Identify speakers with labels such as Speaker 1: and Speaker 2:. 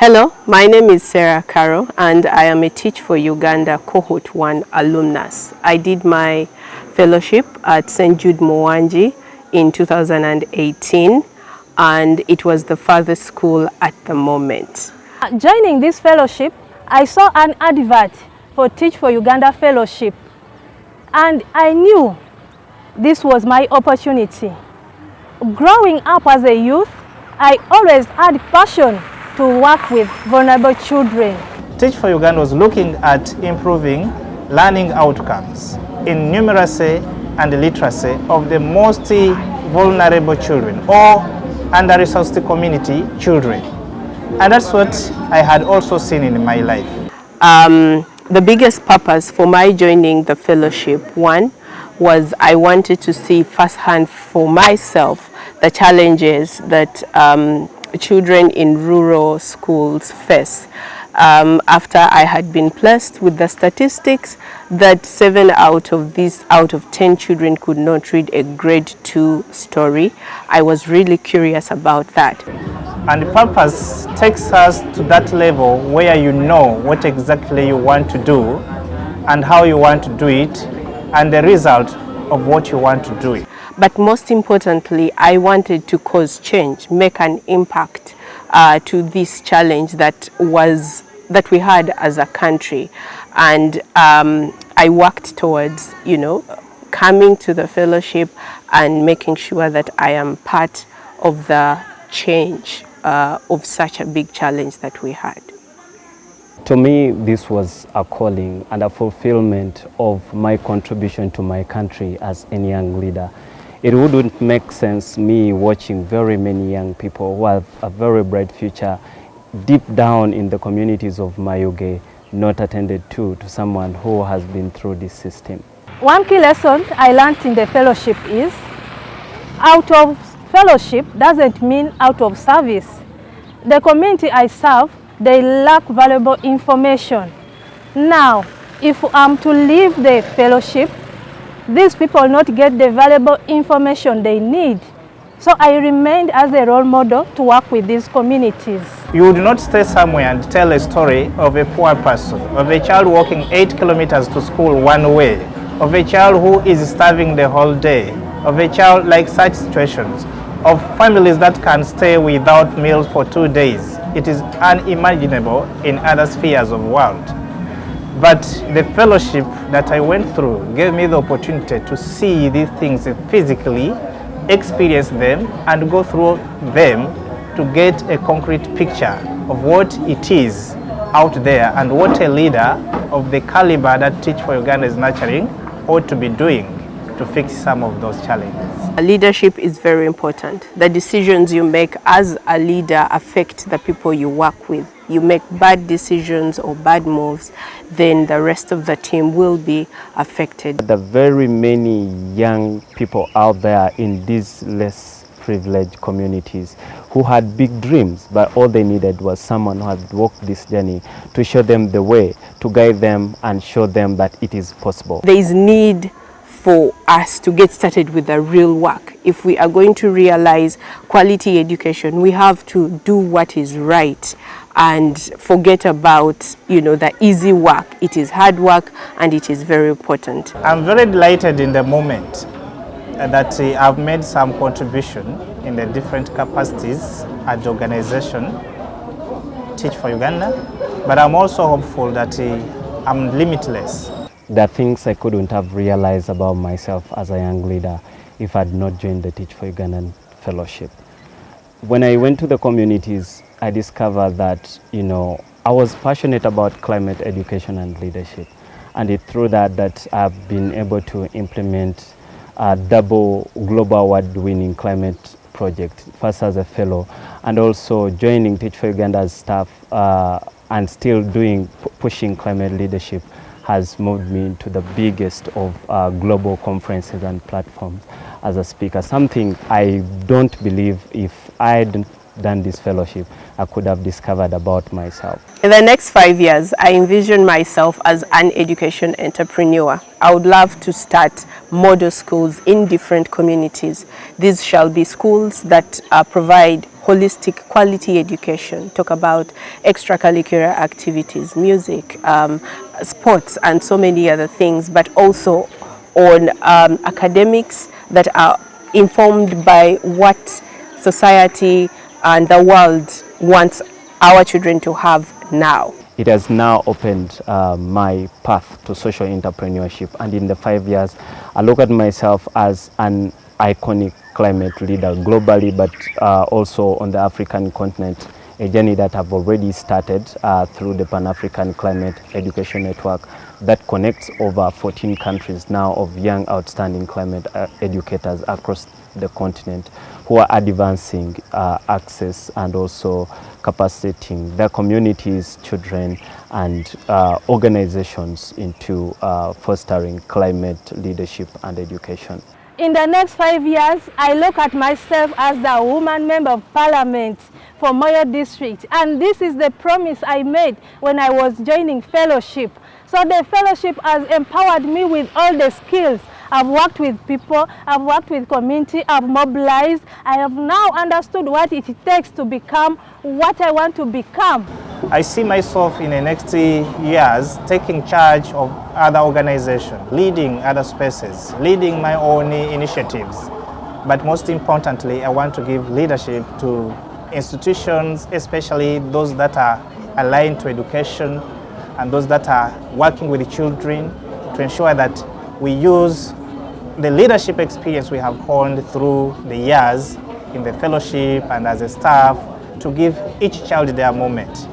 Speaker 1: Hello, my name is Sarah Caro and I am a Teach For Uganda Cohort 1 alumnus. I did my fellowship at St. Jude Mwangi in 2018 and it was the farthest school at the moment.
Speaker 2: Joining this fellowship, I saw an advert for Teach For Uganda Fellowship and I knew this was my opportunity. Growing up as a youth, I always had passion to work with vulnerable children.
Speaker 3: Teach For Uganda was looking at improving learning outcomes in numeracy and literacy of the most vulnerable children or under-resourced community children. And that's what I had also seen in my life.
Speaker 1: The biggest purpose for my joining the fellowship, one, was I wanted to see firsthand for myself the challenges that children in rural schools face. After I had been blessed with the statistics that 7 out of 10 children could not read a grade 2 story, I was really curious about that.
Speaker 3: And the purpose takes us to that level where you know what exactly you want to do and how you want to do it and the result of what you want to do it.
Speaker 1: But most importantly, I wanted to cause change, make an impact to this challenge that we had as a country. And I worked towards, coming to the fellowship and making sure that I am part of the change of such a big challenge that we had.
Speaker 4: To me, this was a calling and a fulfillment of my contribution to my country as a young leader. It wouldn't make sense me watching very many young people who have a very bright future deep down in the communities of Mayuge not attended to someone who has been through this system.
Speaker 2: One key lesson I learned in the fellowship is out of fellowship doesn't mean out of service. The community I serve, they lack valuable information. Now, if I'm to leave the fellowship, these people not get the valuable information they need. So I remained as a role model to work with these communities.
Speaker 3: You would not stay somewhere and tell a story of a poor person, of a child walking 8 kilometers to school one way, of a child who is starving the whole day, of a child like such situations, of families that can stay without meals for 2 days. It is unimaginable in other spheres of the world. But the fellowship that I went through gave me the opportunity to see these things physically, experience them, and go through them to get a concrete picture of what it is out there and what a leader of the caliber that Teach For Uganda is nurturing ought to be doing to fix some of those challenges.
Speaker 1: Leadership is very important. The decisions you make as a leader affect the people you work with. You make bad decisions or bad moves, then the rest of the team will be affected.
Speaker 4: The very many young people out there in these less privileged communities who had big dreams, but all they needed was someone who had walked this journey to show them the way, to guide them and show them that it is possible.
Speaker 1: There is need for us to get started with the real work. If we are going to realize quality education, we have to do what is right and forget about, the easy work. It is hard work and it is very important.
Speaker 3: I'm very delighted in the moment that I've made some contribution in the different capacities at the organization, Teach For Uganda, but I'm also hopeful that I'm limitless.
Speaker 4: There are things I couldn't have realized about myself as a young leader if I had not joined the Teach For Uganda Fellowship. When I went to the communities, I discovered that, I was passionate about climate education and leadership. And it's through that I've been able to implement a double global award-winning climate project, first as a fellow, and also joining Teach For Uganda's staff and still pushing climate leadership has moved me into the biggest of global conferences and platforms as a speaker, something I don't believe if I hadn't done this fellowship, I could have discovered about myself.
Speaker 1: In the next 5 years, I envision myself as an education entrepreneur. I would love to start model schools in different communities. These shall be schools that provide holistic quality education, talk about extracurricular activities, music, sports, and so many other things, but also on academics that are informed by what society and the world wants our children to have now.
Speaker 4: It has now opened my path to social entrepreneurship, and in the 5 years I look at myself as an iconic climate leader globally, but also on the African continent, a journey that I've already started through the Pan-African Climate Education Network that connects over 14 countries now of young outstanding climate educators across the continent who are advancing access and also capacitating their communities, children, and organizations into fostering climate leadership and education.
Speaker 2: In the next 5 years, I look at myself as the woman member of parliament for Moyo district, and this is the promise I made when I was joining fellowship. So the fellowship has empowered me with all the skills. I've worked with people, I've worked with community, I've mobilized. I have now understood what it takes to become what I want to become.
Speaker 3: I see myself in the next years taking charge of other organizations, leading other spaces, leading my own initiatives. But most importantly, I want to give leadership to institutions, especially those that are aligned to education and those that are working with children, to ensure that we use the leadership experience we have honed through the years in the fellowship and as a staff to give each child their moment.